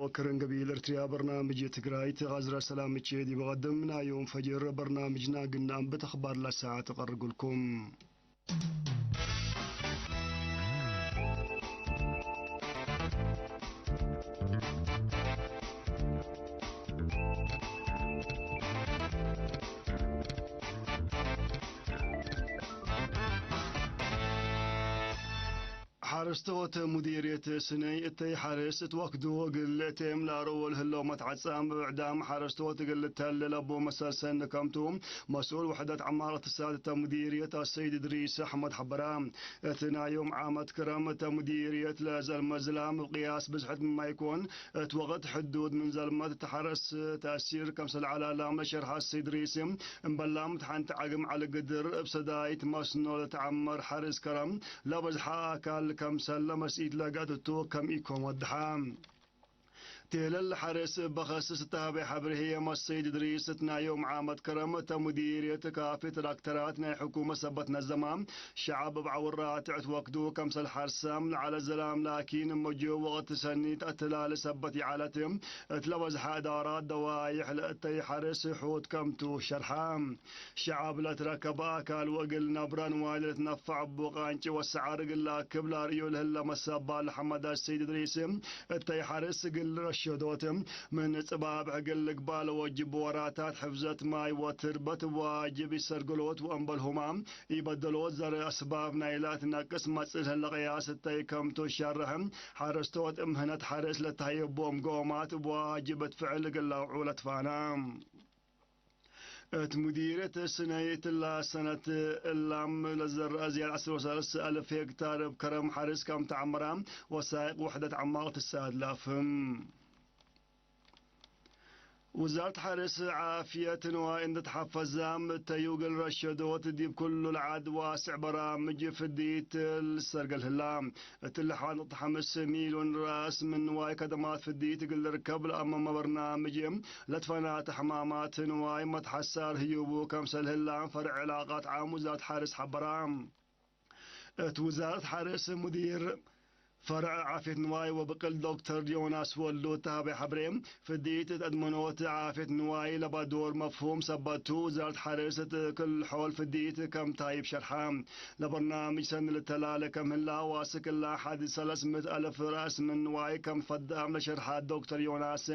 وكرنجبيل ارتيا برنامج تقرايت غزر سلام تشيدي بقدمنا يوم فجر برنامجنا قلنا بتخبار لساعة تقرق لكم. حارستوت مديرية سني اتي حارس توكدو قلتهم لا رول هلو متعصام بعدام حارستوت قلت هل ابو مساسن كمتوم مسؤول وحدة عمارة السادة مديرية السيد ادريس احمد حبرام اثناء يوم عامة كرامة مديرية لازل مزلام بقياس بزحت مما يكون توغت حدود من زلمة تحرس تأثير كمسل على لام شرح السيد ادريس مبلام تحنت عقم على قدر بسدايت مسنول تعمر حارس كرم لبزحا كال كم سلم سيد لقاتو كم إيكم ودحام تهلل حارس بخصص تابع حبر هي مسيد دريستنا يوم عامد كرمة مديرية كافة تراكتراتنا حكومة سبتنا الزمام شعب بعورات وقدو كمسل حرسام على الزلام لكن مجو وقت سنيت اتلال سبت عالتهم اتلوز حادارات دوايح لأتي حارس حوت كمتو شرحام شعب لا تركب اكل وقل نبران والد نفع بوقانش والسعار قلا كبلا ريول هلا مسابا لحمد السيد دريسم اتي حارس قل شدوتم من صباب عقل قبال وجب وراتات حفظت ماي وتربت واجب يسرقلوت وانبل همام يبدلوت زر اسباب نايلات ناقص مسئل القياس التيكمتو شرهم حارستوت امهنت حارس لتهيبوم قومات واجبت فعل قلا وعولت فانام مديرية سنة الله سنة اللام لزر أزيال 10,000 هكتار بكرم حارس كم تعمرام وسائق وحدة عمارة الساد لافهم وزارة حارس عافية وإن تحفز تيوق الرشدوت دي بكل العاد واسع برامج فديت السرق الهلام تلحان تحمس ميل راس من واي كدمات فديت قل ركب أمام برنامج لتفنات حمامات واي متحسر هيوبو كمس الهلام فرع علاقات عام وزارة حارس حبرام وزارة حارس مدير فرع عافية نواي وبقل دكتور يوناس ولو تابع حبريم فديت أدمنوت عافية نواي لبادور مفهوم سبتو وزارة حارسة كل حول فديت كم تايب شرحام لبرنامج سن للتلالة كم هلا واسك الله حد 300,000 رأس من نواي كم فدام لشرحات دكتور يوناس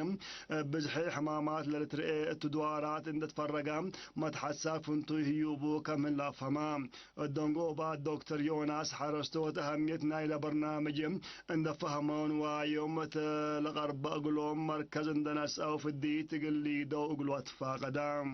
بزحي حمامات للترقية التدوارات ان تفرقام ما تحسا فنتو هيوبو كم هلا فهمام الدنقو بعد دكتور يوناس حارستوت أهميتنا إلى برنامج عند فهمون ويوم الغرب أقولهم مركز عندنا أو في الديت اللي دو أقولوا أتفاقدام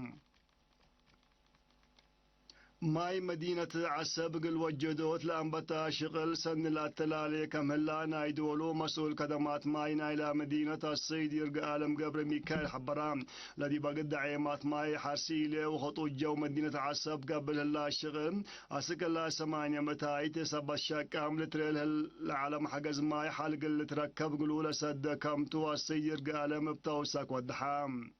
ماي مدينة عسب قل وجدوت لأنبتا شغل سن الاتلالي كمهلا نايدولو مسؤول كدمات ماي نايلا مدينة السيد يرقى آلم قبر ميكائيل حبرام الذي بقد دعيمات ماي حرسيلي وخطو الجو مدينة عسب قبل هلا الشغل أسك الله 8 متايت سب الشاكام لتريل العالم حقز ماي حالق اللي تركب قلولة سد كمتو السيد يرقى آلم بتوسك والدحام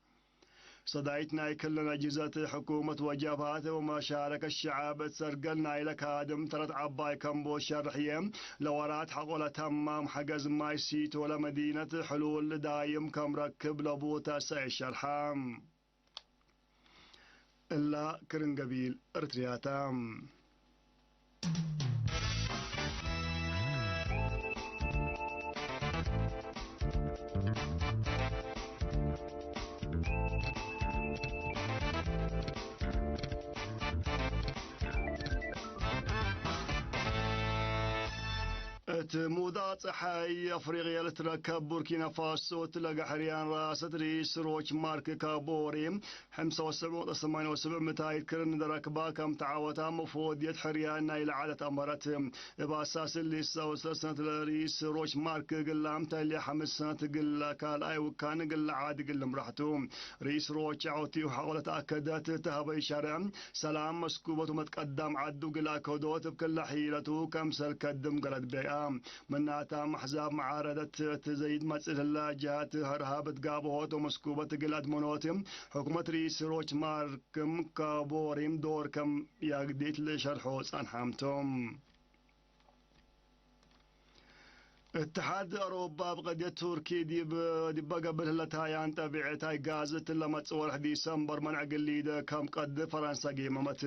صدايتنا كلنا أجهزة حكومة وجبهات وما شارك الشعب تسرقلنا إلى كادم ترت عباي كمبو شرحيم لورات حقولة تمام حجز ما يسيت ولا مدينة حلول دايم كم ركب لبوتا سعي شرحام إلا كرنقبيل ارترياتام موضات حي أفريقيا لتركب بوركينا فاسو تلقى حريان راس رئيس روش مارك كابوريم 75 متاير كرن دركبا كم تعاوتا مفود يد حريان إلى عادة أمرتهم بأساس اللي سنة رئيس روش مارك قلام تالي 5 سنة قل كال أي وكان قل عاد قل مرحتهم رئيس روش عوتي وحاولت أكدت تهبي شرع سلام مسكوبة ومتقدم عدو قل أكدوت بكل حيلته كم سلكدم قلت بيئة مناتا محزاب معارضة تزيد مسئلة اللاجات هرهابت قابوت ومسكوبة قلد منوتم حكومة رئيس روش ماركم كابوريم دوركم يقديت لشرحوس أنحامتم اتحاد أوروبا بقضية تركي دي بقى بلهلتها يان تبعت هاي غازت لما تصور ديسمبر منع قليدة كم قد فرنسا قيمت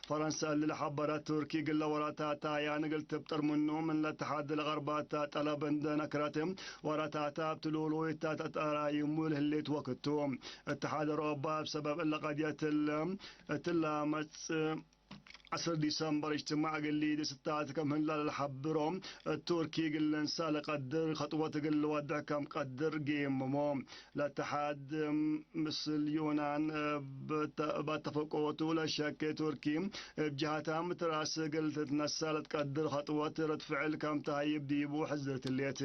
فرنسا اللي حبرت تركي قل وراتها تايان قلت بطر منه من الاتحاد الغربات طلب نكرتهم وراتها بتلولو تارايم اللي توقتهم اتحاد أوروبا بسبب اللي قضية تلامت 10 ديسمبر اجتماع قليد ستات كم هلا الحبرهم التركي قل نسال قدر خطوة قل ودع كم قدر قيمهم الاتحاد مثل اليونان باتفقوته لا شك تركي بجهتها متراس قل تتنسال تقدر خطوة رد فعل كم تهيب ديبو حزرة الليت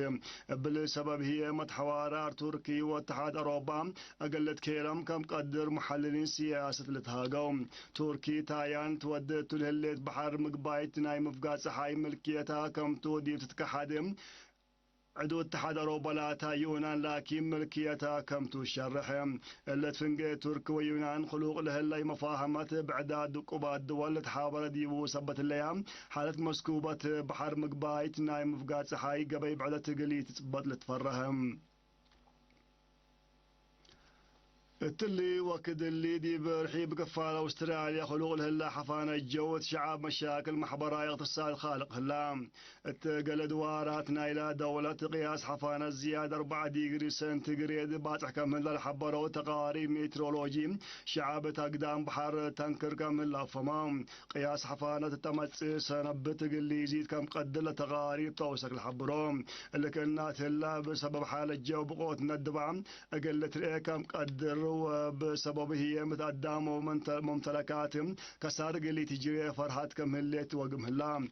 بالسبب هي متحوارات تركي واتحاد اوروبا اقلت كيرم كم قدر محللين سياسة لتهاقوم تركي تايان تودت الهليت بحر مقبايت ناي مفقات صحاي ملكيتها كم تودي تتكحدم عدو اتحاد اوروبا لا يونان لكن ملكيتها كم تشرح اللي تفنقي ترك ويونان خلوق لهلا مفاهمات بعداد قباد دول تحاول ديبو سبت الليام حالة مسكوبة بحر مقبايت ناي مفقات صحاي قبي بعد تقلي تثبت لتفرهم التلي وكد اللي دي برحيب قفالة استراليا خلوق الهلا حفانا الجو شعاب مشاكل محبرة اقتصاد خالق هلام التقل دوارات نايلة دولة قياس حفانا الزيادة 4 ديجري سنتيغريد باطح كمل الحبرة وتقارير ميترولوجي شعاب تقدام بحر تنكر كمل الفمام قياس حفانا تتمت سنبت اللي يزيد كم قدر تقارير توسك الحبروم اللي كنات هلا بسبب حال الجو بقوت ندبع اقلت ريكم قدر وبسبب هي متقدم وممتلكاتهم كسارق اللي تجري فرحات كم هليت وقم هلام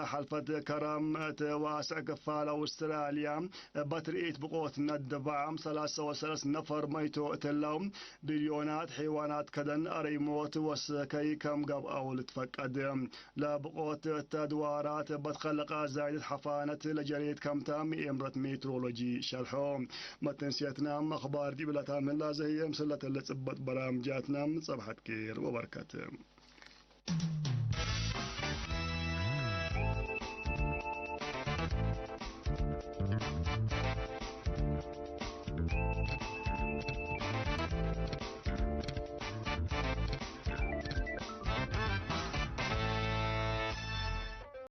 حلفة كرم واسع كفالة استراليا بطريقة بقوت ندبعم 33 نفر ميتوا اتلهم بليونات حيوانات كدن اريموت وسكي كم قب اول تفقد لا بقوت تدوارات بتخلق زايد حفانة لجريد كم تام امرة ميترولوجي شرحهم ما تنسيتنا اخبار دي بلا تعمل لازم هي مسلة اللي تثبت برامجاتنا من صبحة كير وبركاته.